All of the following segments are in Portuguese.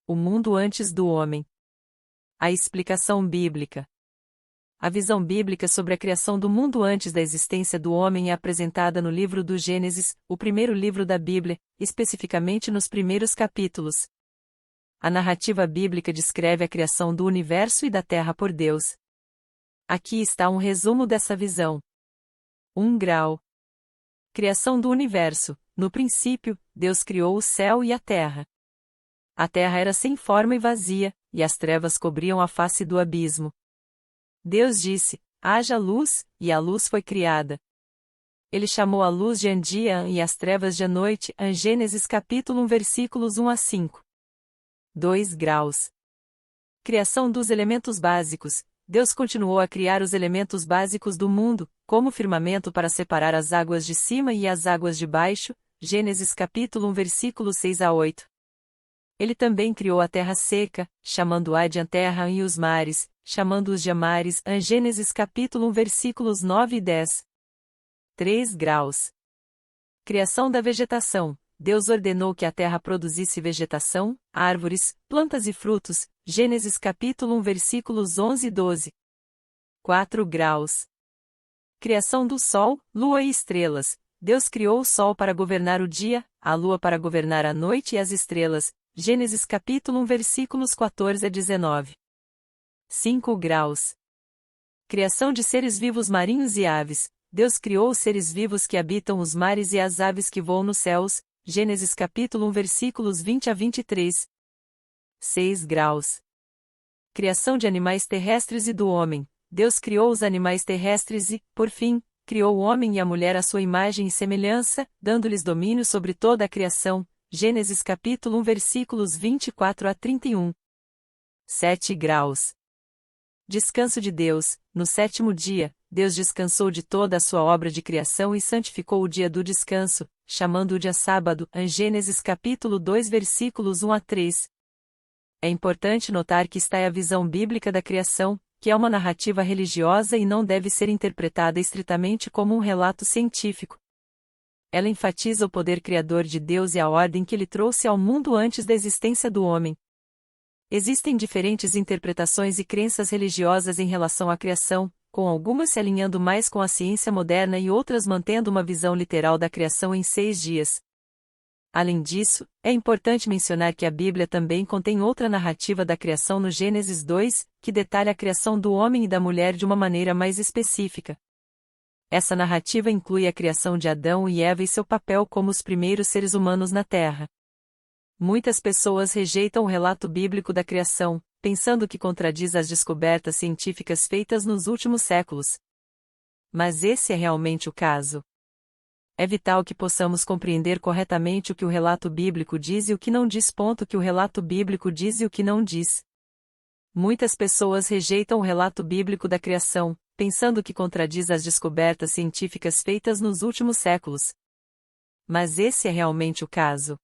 O mundo antes do homem. A explicação bíblica. A visão bíblica sobre a criação do mundo antes da existência do homem é apresentada no livro do Gênesis, o primeiro livro da Bíblia, especificamente nos primeiros capítulos. A narrativa bíblica descreve a criação do universo e da terra por Deus. Aqui está um resumo dessa visão. 1 grau. Criação do universo. No princípio, Deus criou o céu e a terra. A terra era sem forma e vazia, e as trevas cobriam a face do abismo. Deus disse: haja luz, e a luz foi criada. Ele chamou a luz de dia e as trevas de noite. Gênesis capítulo 1 versículos 1 a 5. 2 graus. Criação dos elementos básicos. Deus continuou a criar os elementos básicos do mundo, como o firmamento para separar as águas de cima e as águas de baixo. Gênesis capítulo 1 versículos 6 a 8. Ele também criou a terra seca, chamando-a de terra, e os mares, chamando-os de mares. Gênesis capítulo 1 versículos 9 e 10. 3 graus. Criação da vegetação. Deus ordenou que a terra produzisse vegetação, árvores, plantas e frutos. Gênesis capítulo 1 versículos 11 e 12. 4 graus. Criação do sol, lua e estrelas. Deus criou o sol para governar o dia, a lua para governar a noite e as estrelas. Gênesis capítulo 1 versículos 14 a 19. 5 graus. Criação de seres vivos marinhos e aves. Deus criou os seres vivos que habitam os mares e as aves que voam nos céus. Gênesis capítulo 1 versículos 20 a 23. 6 graus. Criação de animais terrestres e do homem. Deus criou os animais terrestres e, por fim, criou o homem e a mulher à sua imagem e semelhança, dando-lhes domínio sobre toda a criação. Gênesis capítulo 1 versículos 24 a 31. 7 graus. Descanso de Deus. No sétimo dia, Deus descansou de toda a sua obra de criação e santificou o dia do descanso, chamando-o dia sábado. Gênesis capítulo 2 versículos 1 a 3. É importante notar que esta é a visão bíblica da criação, que é uma narrativa religiosa e não deve ser interpretada estritamente como um relato científico. Ela enfatiza o poder criador de Deus e a ordem que ele trouxe ao mundo antes da existência do homem. Existem diferentes interpretações e crenças religiosas em relação à criação, com algumas se alinhando mais com a ciência moderna e outras mantendo uma visão literal da criação em 6 dias. Além disso, é importante mencionar que a Bíblia também contém outra narrativa da criação no Gênesis 2, que detalha a criação do homem e da mulher de uma maneira mais específica. Essa narrativa inclui a criação de Adão e Eva e seu papel como os primeiros seres humanos na Terra. Muitas pessoas rejeitam o relato bíblico da criação, pensando que contradiz as descobertas científicas feitas nos últimos séculos. Mas esse é realmente o caso. É vital que possamos compreender corretamente o que o relato bíblico diz e o que não diz. Que o relato bíblico diz e o que não diz. Muitas pessoas rejeitam o relato bíblico da criação, pensando que contradiz as descobertas científicas feitas nos últimos séculos. Mas esse é realmente o caso.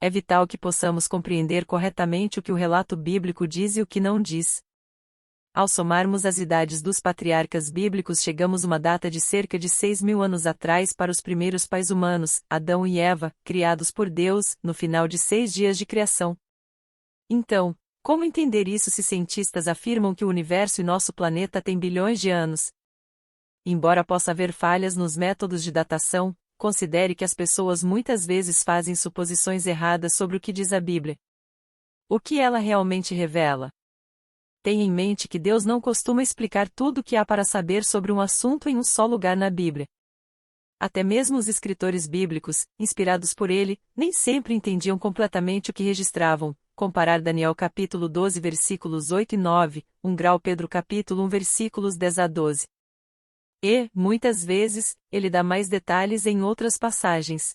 É vital que possamos compreender corretamente o que o relato bíblico diz e o que não diz. Ao somarmos as idades dos patriarcas bíblicos, chegamos a uma data de cerca de 6.000 anos atrás para os primeiros pais humanos, Adão e Eva, criados por Deus, no final de 6 dias de criação. Então, como entender isso se cientistas afirmam que o universo e nosso planeta têm bilhões de anos? Embora possa haver falhas nos métodos de datação, considere que as pessoas muitas vezes fazem suposições erradas sobre o que diz a Bíblia. O que ela realmente revela? Tenha em mente que Deus não costuma explicar tudo o que há para saber sobre um assunto em um só lugar na Bíblia. Até mesmo os escritores bíblicos, inspirados por ele, nem sempre entendiam completamente o que registravam. Comparar Daniel capítulo 12 versículos 8 e 9, 1 grau Pedro capítulo 1 versículos 10 a 12. E, muitas vezes, ele dá mais detalhes em outras passagens.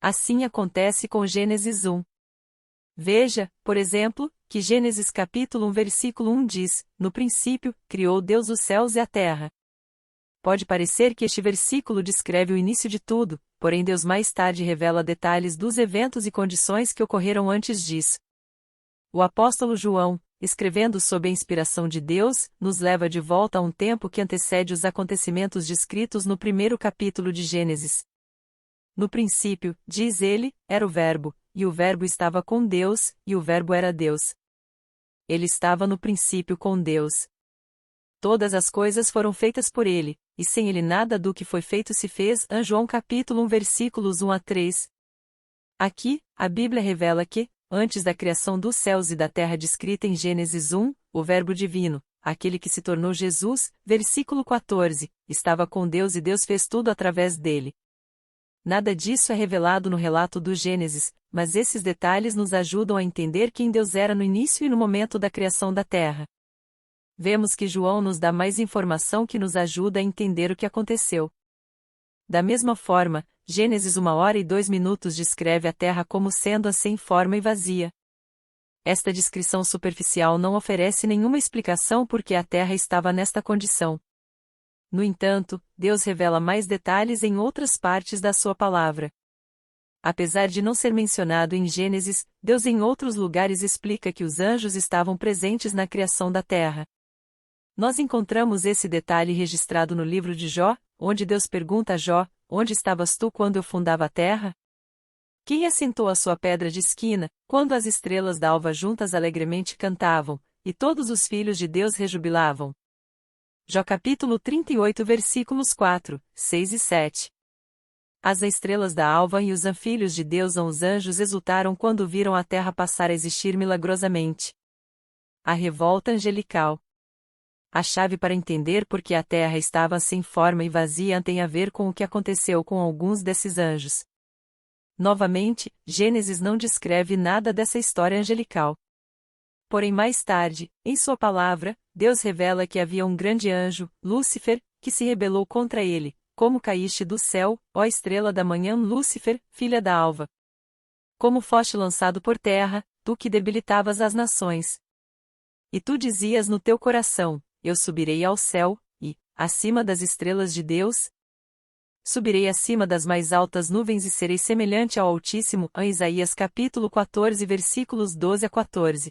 Assim acontece com Gênesis 1. Veja, por exemplo, que Gênesis capítulo 1 versículo 1 diz: no princípio, criou Deus os céus e a terra. Pode parecer que este versículo descreve o início de tudo, porém Deus mais tarde revela detalhes dos eventos e condições que ocorreram antes disso. O apóstolo João, escrevendo sob a inspiração de Deus, nos leva de volta a um tempo que antecede os acontecimentos descritos no primeiro capítulo de Gênesis. No princípio, diz ele, era o Verbo, e o Verbo estava com Deus, e o Verbo era Deus. Ele estava no princípio com Deus. Todas as coisas foram feitas por ele, e sem ele nada do que foi feito se fez. João capítulo 1 versículos 1 a 3. Aqui, a Bíblia revela que, antes da criação dos céus e da terra descrita em Gênesis 1, o Verbo divino, aquele que se tornou Jesus, versículo 14, estava com Deus e Deus fez tudo através dele. Nada disso é revelado no relato do Gênesis, mas esses detalhes nos ajudam a entender quem Deus era no início e no momento da criação da terra. Vemos que João nos dá mais informação que nos ajuda a entender o que aconteceu. Da mesma forma, Gênesis 1h02 descreve a terra como sendo sem forma e vazia. Esta descrição superficial não oferece nenhuma explicação por que a terra estava nesta condição. No entanto, Deus revela mais detalhes em outras partes da sua palavra. Apesar de não ser mencionado em Gênesis, Deus em outros lugares explica que os anjos estavam presentes na criação da terra. Nós encontramos esse detalhe registrado no livro de Jó, onde Deus pergunta a Jó: onde estavas tu quando eu fundava a terra? Quem assentou a sua pedra de esquina, quando as estrelas da alva juntas alegremente cantavam, e todos os filhos de Deus rejubilavam? Jó capítulo 38 versículos 4, 6 e 7. As estrelas da alva e os filhos de Deus os anjos exultaram quando viram a terra passar a existir milagrosamente. A revolta angelical. A chave para entender por que a terra estava sem forma e vazia tem a ver com o que aconteceu com alguns desses anjos. Novamente, Gênesis não descreve nada dessa história angelical. Porém, mais tarde, em sua palavra, Deus revela que havia um grande anjo, Lúcifer, que se rebelou contra ele: como caíste do céu, ó estrela da manhã, Lúcifer, filha da alva. Como foste lançado por terra, tu que debilitavas as nações. E tu dizias no teu coração: eu subirei ao céu, e, acima das estrelas de Deus, subirei acima das mais altas nuvens e serei semelhante ao Altíssimo. Isaías capítulo 14 versículos 12 a 14.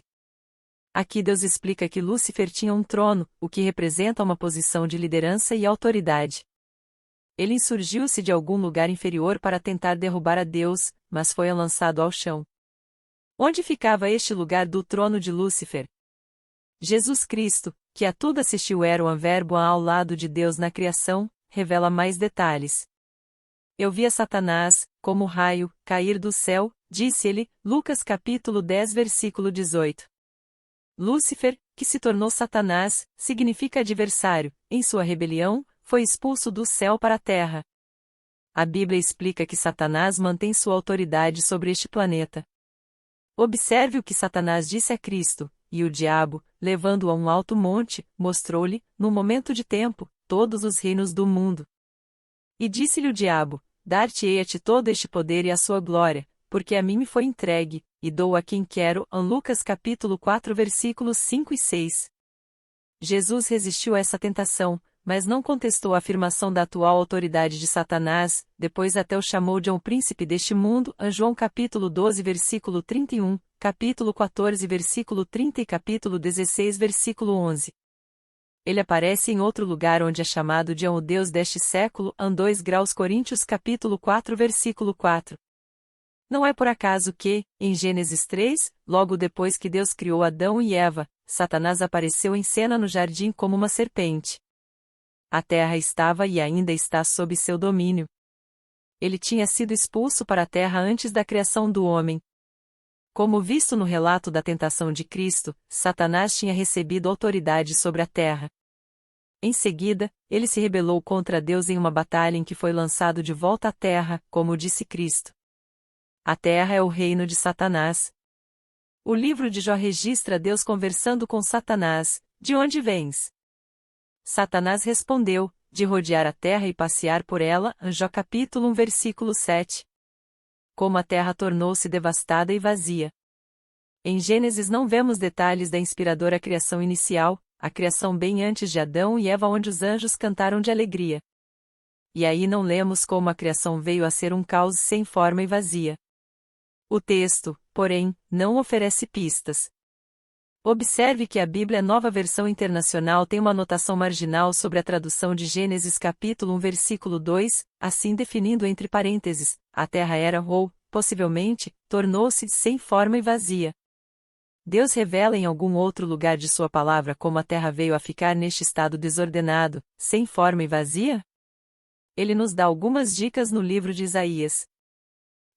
Aqui Deus explica que Lúcifer tinha um trono, o que representa uma posição de liderança e autoridade. Ele insurgiu-se de algum lugar inferior para tentar derrubar a Deus, mas foi lançado ao chão. Onde ficava este lugar do trono de Lúcifer? Jesus Cristo, que a tudo assistiu, era o Verbo ao lado de Deus na criação, revela mais detalhes. Eu via Satanás, como raio, cair do céu, disse ele, Lucas capítulo 10 versículo 18. Lúcifer, que se tornou Satanás, significa adversário, em sua rebelião, foi expulso do céu para a terra. A Bíblia explica que Satanás mantém sua autoridade sobre este planeta. Observe o que Satanás disse a Cristo, e o diabo, levando-o a um alto monte, mostrou-lhe, num momento de tempo, todos os reinos do mundo. E disse-lhe o diabo: dar-te-ei a ti todo este poder e a sua glória, porque a mim me foi entregue, e dou a quem quero. Lucas capítulo 4 versículos 5 e 6. Jesus resistiu a essa tentação, mas não contestou a afirmação da atual autoridade de Satanás, depois até o chamou de um príncipe deste mundo. João capítulo 12 versículo 31, capítulo 14 versículo 30 e capítulo 16 versículo 11. Ele aparece em outro lugar onde é chamado de o Deus deste século. 2 Coríntios capítulo 4 versículo 4. Não é por acaso que, em Gênesis 3, logo depois que Deus criou Adão e Eva, Satanás apareceu em cena no jardim como uma serpente. A terra estava e ainda está sob seu domínio. Ele tinha sido expulso para a terra antes da criação do homem. Como visto no relato da tentação de Cristo, Satanás tinha recebido autoridade sobre a terra. Em seguida, ele se rebelou contra Deus em uma batalha em que foi lançado de volta à terra, como disse Cristo. A terra é o reino de Satanás. O livro de Jó registra Deus conversando com Satanás: de onde vens? Satanás respondeu: de rodear a terra e passear por ela. Jó capítulo 1 versículo 7. Como a terra tornou-se devastada e vazia. Em Gênesis não vemos detalhes da inspiradora criação inicial, a criação bem antes de Adão e Eva, onde os anjos cantaram de alegria. E aí não lemos como a criação veio a ser um caos sem forma e vazia. O texto, porém, não oferece pistas. Observe que a Bíblia Nova Versão Internacional tem uma anotação marginal sobre a tradução de Gênesis capítulo 1 versículo 2, assim definindo entre parênteses: a terra era ou, possivelmente, tornou-se sem forma e vazia. Deus revela em algum outro lugar de sua palavra como a terra veio a ficar neste estado desordenado, sem forma e vazia? Ele nos dá algumas dicas no livro de Isaías.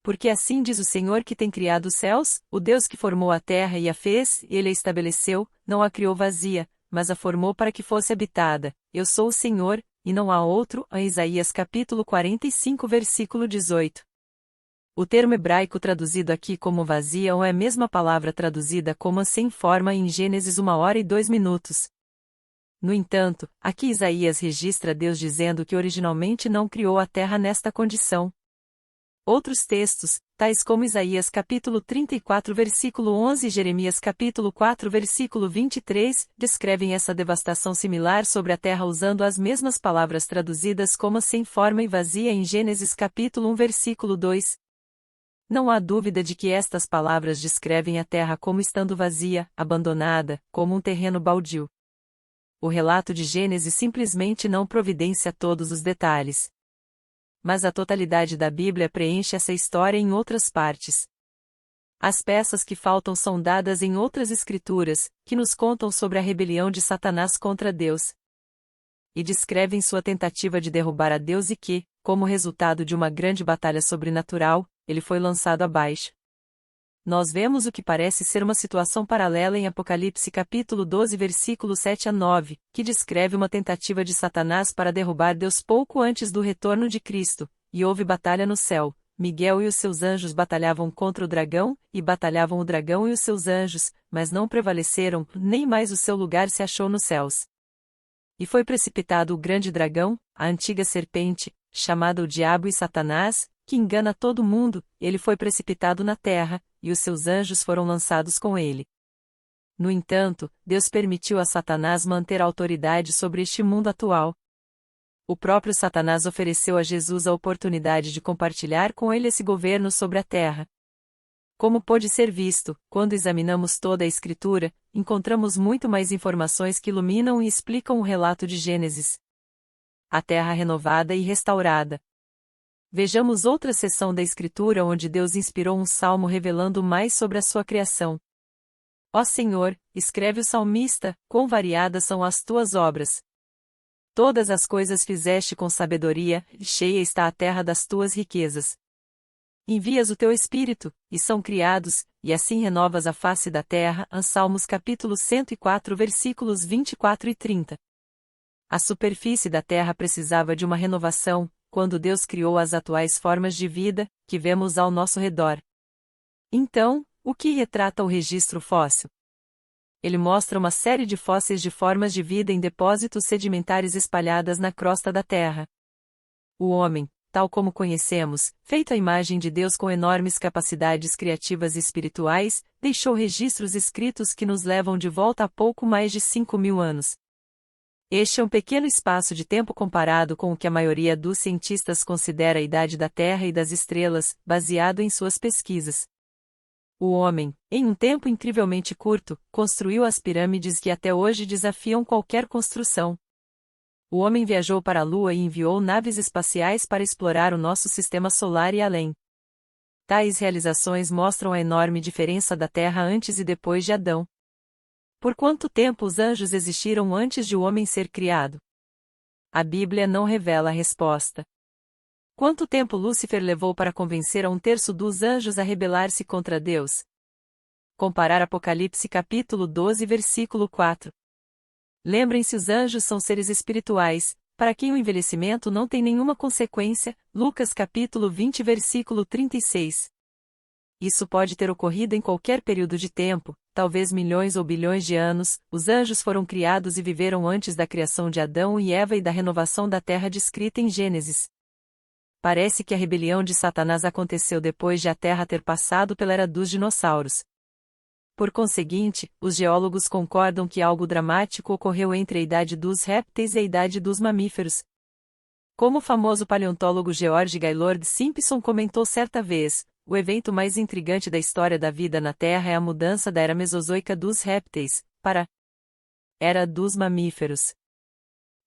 Porque assim diz o Senhor que tem criado os céus, o Deus que formou a terra e a fez, ele a estabeleceu, não a criou vazia, mas a formou para que fosse habitada. Eu sou o Senhor, e não há outro. Em Isaías capítulo 45 versículo 18. O termo hebraico traduzido aqui como vazia ou é a mesma palavra traduzida como sem forma em Gênesis 1h02. No entanto, aqui Isaías registra Deus dizendo que originalmente não criou a terra nesta condição. Outros textos, tais como Isaías capítulo 34 versículo 11 e Jeremias capítulo 4 versículo 23, descrevem essa devastação similar sobre a terra usando as mesmas palavras traduzidas como sem forma e vazia em Gênesis capítulo 1 versículo 2. Não há dúvida de que estas palavras descrevem a terra como estando vazia, abandonada, como um terreno baldio. O relato de Gênesis simplesmente não providencia todos os detalhes. Mas a totalidade da Bíblia preenche essa história em outras partes. As peças que faltam são dadas em outras escrituras, que nos contam sobre a rebelião de Satanás contra Deus. E descrevem sua tentativa de derrubar a Deus e que, como resultado de uma grande batalha sobrenatural, ele foi lançado abaixo. Nós vemos o que parece ser uma situação paralela em Apocalipse capítulo 12 versículo 7-9, que descreve uma tentativa de Satanás para derrubar Deus pouco antes do retorno de Cristo, e houve batalha no céu. Miguel e os seus anjos batalhavam contra o dragão, e batalhavam o dragão e os seus anjos, mas não prevaleceram, nem mais o seu lugar se achou nos céus. E foi precipitado o grande dragão, a antiga serpente, chamada o Diabo e Satanás, que engana todo mundo, ele foi precipitado na terra, e os seus anjos foram lançados com ele. No entanto, Deus permitiu a Satanás manter a autoridade sobre este mundo atual. O próprio Satanás ofereceu a Jesus a oportunidade de compartilhar com ele esse governo sobre a terra. Como pode ser visto, quando examinamos toda a Escritura, encontramos muito mais informações que iluminam e explicam o relato de Gênesis. A terra renovada e restaurada. Vejamos outra seção da Escritura onde Deus inspirou um salmo revelando mais sobre a sua criação. Ó Senhor, escreve o salmista, quão variadas são as tuas obras. Todas as coisas fizeste com sabedoria, e cheia está a terra das tuas riquezas. Envias o teu Espírito, e são criados, e assim renovas a face da terra. Salmos capítulo 104 versículos 24 e 30. A superfície da terra precisava de uma renovação, quando Deus criou as atuais formas de vida, que vemos ao nosso redor. Então, o que retrata o registro fóssil? Ele mostra uma série de fósseis de formas de vida em depósitos sedimentares espalhadas na crosta da Terra. O homem, tal como conhecemos, feito à imagem de Deus com enormes capacidades criativas e espirituais, deixou registros escritos que nos levam de volta a pouco mais de 5.000 anos. Este é um pequeno espaço de tempo comparado com o que a maioria dos cientistas considera a idade da Terra e das estrelas, baseado em suas pesquisas. O homem, em um tempo incrivelmente curto, construiu as pirâmides que até hoje desafiam qualquer construção. O homem viajou para a Lua e enviou naves espaciais para explorar o nosso sistema solar e além. Tais realizações mostram a enorme diferença da Terra antes e depois de Adão. Por quanto tempo os anjos existiram antes de o homem ser criado? A Bíblia não revela a resposta. Quanto tempo Lúcifer levou para convencer a 1/3 dos anjos a rebelar-se contra Deus? Comparar Apocalipse capítulo 12 versículo 4. Lembrem-se, os anjos são seres espirituais, para quem o envelhecimento não tem nenhuma consequência. Lucas capítulo 20 versículo 36. Isso pode ter ocorrido em qualquer período de tempo, talvez milhões ou bilhões de anos. Os anjos foram criados e viveram antes da criação de Adão e Eva e da renovação da terra descrita em Gênesis. Parece que a rebelião de Satanás aconteceu depois de a Terra ter passado pela era dos dinossauros. Por conseguinte, os geólogos concordam que algo dramático ocorreu entre a idade dos répteis e a idade dos mamíferos. Como o famoso paleontólogo George Gaylord Simpson comentou certa vez, o evento mais intrigante da história da vida na Terra é a mudança da era mesozoica dos répteis para a era dos mamíferos.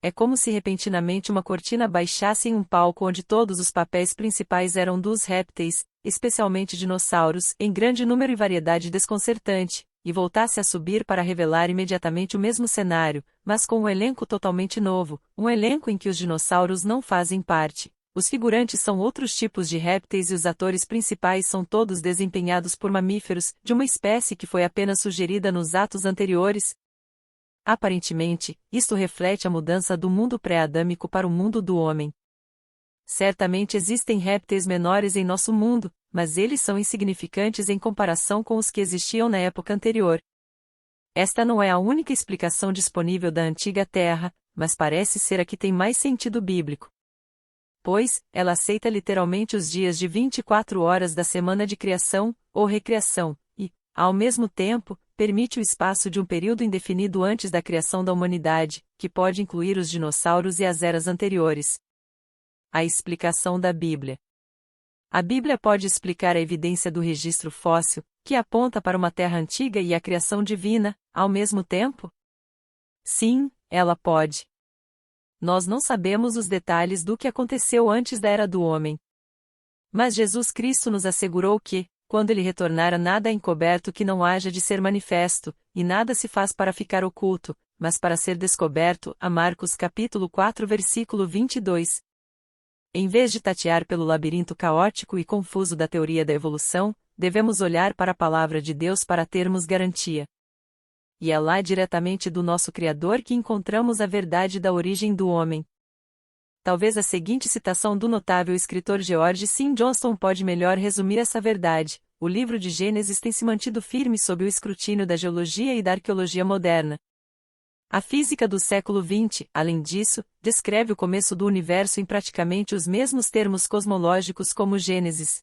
É como se repentinamente uma cortina baixasse em um palco onde todos os papéis principais eram dos répteis, especialmente dinossauros, em grande número e variedade desconcertante, e voltasse a subir para revelar imediatamente o mesmo cenário, mas com um elenco totalmente novo, um elenco em que os dinossauros não fazem parte. Os figurantes são outros tipos de répteis e os atores principais são todos desempenhados por mamíferos, de uma espécie que foi apenas sugerida nos atos anteriores. Aparentemente, isto reflete a mudança do mundo pré-adâmico para o mundo do homem. Certamente existem répteis menores em nosso mundo, mas eles são insignificantes em comparação com os que existiam na época anterior. Esta não é a única explicação disponível da antiga Terra, mas parece ser a que tem mais sentido bíblico. Pois, ela aceita literalmente os dias de 24 horas da semana de criação, ou recriação, e, ao mesmo tempo, permite o espaço de um período indefinido antes da criação da humanidade, que pode incluir os dinossauros e as eras anteriores. A explicação da Bíblia. A Bíblia pode explicar a evidência do registro fóssil, que aponta para uma terra antiga e a criação divina, ao mesmo tempo? Sim, ela pode. Nós não sabemos os detalhes do que aconteceu antes da era do homem. Mas Jesus Cristo nos assegurou que, quando ele retornar, nada é encoberto que não haja de ser manifesto, e nada se faz para ficar oculto, mas para ser descoberto. A Marcos capítulo 4 versículo 22. Em vez de tatear pelo labirinto caótico e confuso da teoria da evolução, devemos olhar para a palavra de Deus para termos garantia. E é lá diretamente do nosso Criador que encontramos a verdade da origem do homem. Talvez a seguinte citação do notável escritor George C. Johnston pode melhor resumir essa verdade: o livro de Gênesis tem se mantido firme sob o escrutínio da geologia e da arqueologia moderna. A física do século XX, além disso, descreve o começo do universo em praticamente os mesmos termos cosmológicos como Gênesis.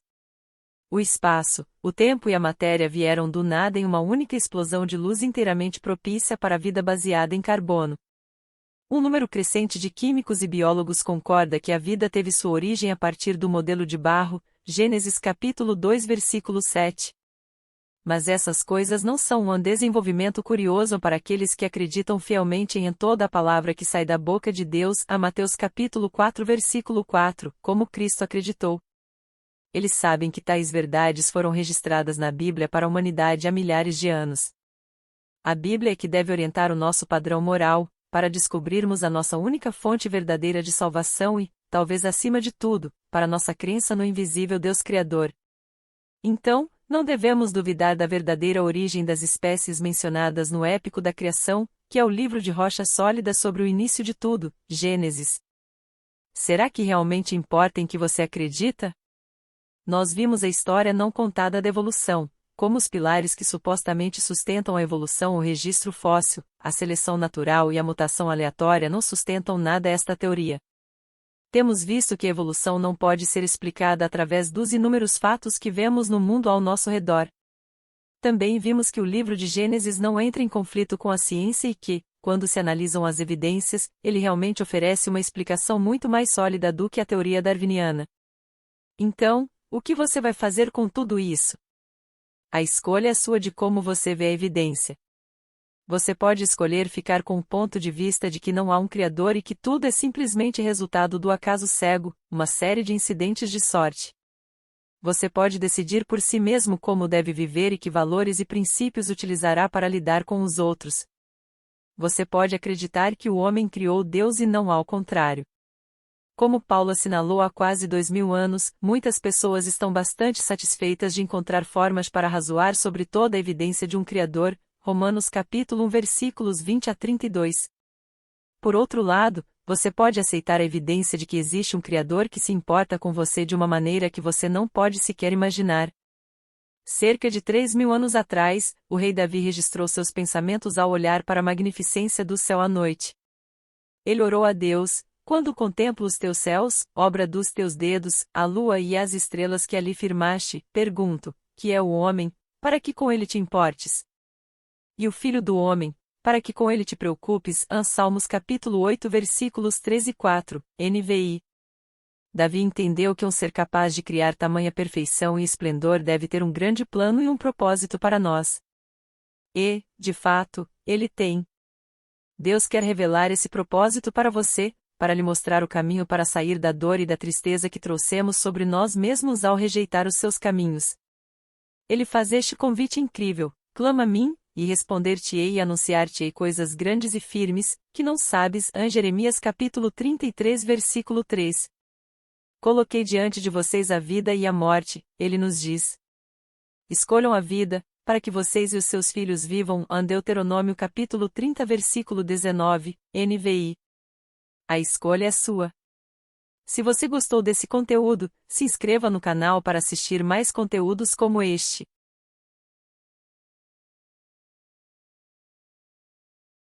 O espaço, o tempo e a matéria vieram do nada em uma única explosão de luz inteiramente propícia para a vida baseada em carbono. Um número crescente de químicos e biólogos concorda que a vida teve sua origem a partir do modelo de barro, Gênesis capítulo 2 versículo 7. Mas essas coisas não são um desenvolvimento curioso para aqueles que acreditam fielmente em toda a palavra que sai da boca de Deus, a Mateus capítulo 4 versículo 4, como Cristo acreditou. Eles sabem que tais verdades foram registradas na Bíblia para a humanidade há milhares de anos. A Bíblia é que deve orientar o nosso padrão moral, para descobrirmos a nossa única fonte verdadeira de salvação e, talvez acima de tudo, para nossa crença no invisível Deus Criador. Então, não devemos duvidar da verdadeira origem das espécies mencionadas no Épico da Criação, que é o livro de rocha sólida sobre o início de tudo, Gênesis. Será que realmente importa em que você acredita? Nós vimos a história não contada da evolução, como os pilares que supostamente sustentam a evolução, o registro fóssil, a seleção natural e a mutação aleatória não sustentam nada esta teoria. Temos visto que a evolução não pode ser explicada através dos inúmeros fatos que vemos no mundo ao nosso redor. Também vimos que o livro de Gênesis não entra em conflito com a ciência e que, quando se analisam as evidências, ele realmente oferece uma explicação muito mais sólida do que a teoria darwiniana. Então, o que você vai fazer com tudo isso? A escolha é sua de como você vê a evidência. Você pode escolher ficar com o ponto de vista de que não há um Criador e que tudo é simplesmente resultado do acaso cego, uma série de incidentes de sorte. Você pode decidir por si mesmo como deve viver e que valores e princípios utilizará para lidar com os outros. Você pode acreditar que o homem criou Deus e não ao contrário. Como Paulo assinalou há quase 2000 anos, muitas pessoas estão bastante satisfeitas de encontrar formas para razoar sobre toda a evidência de um Criador, Romanos capítulo 1 versículos 20 a 32. Por outro lado, você pode aceitar a evidência de que existe um Criador que se importa com você de uma maneira que você não pode sequer imaginar. Cerca de 3.000 anos atrás, o rei Davi registrou seus pensamentos ao olhar para a magnificência do céu à noite. Ele orou a Deus: quando contemplo os teus céus, obra dos teus dedos, a lua e as estrelas que ali firmaste, pergunto: que é o homem, para que com ele te importes? E o filho do homem, para que com ele te preocupes? Salmos capítulo 8 versículos 13 e 4, NVI. Davi entendeu que um ser capaz de criar tamanha perfeição e esplendor deve ter um grande plano e um propósito para nós. E, de fato, ele tem. Deus quer revelar esse propósito para você, para lhe mostrar o caminho para sair da dor e da tristeza que trouxemos sobre nós mesmos ao rejeitar os seus caminhos. Ele faz este convite incrível: clama a mim, e responder-te-ei e anunciar-te-ei coisas grandes e firmes, que não sabes. Jeremias capítulo 33 versículo 3. Coloquei diante de vocês a vida e a morte, ele nos diz. Escolham a vida, para que vocês e os seus filhos vivam. Deuteronômio capítulo 30 versículo 19, NVI. A escolha é sua. Se você gostou desse conteúdo, se inscreva no canal para assistir mais conteúdos como este.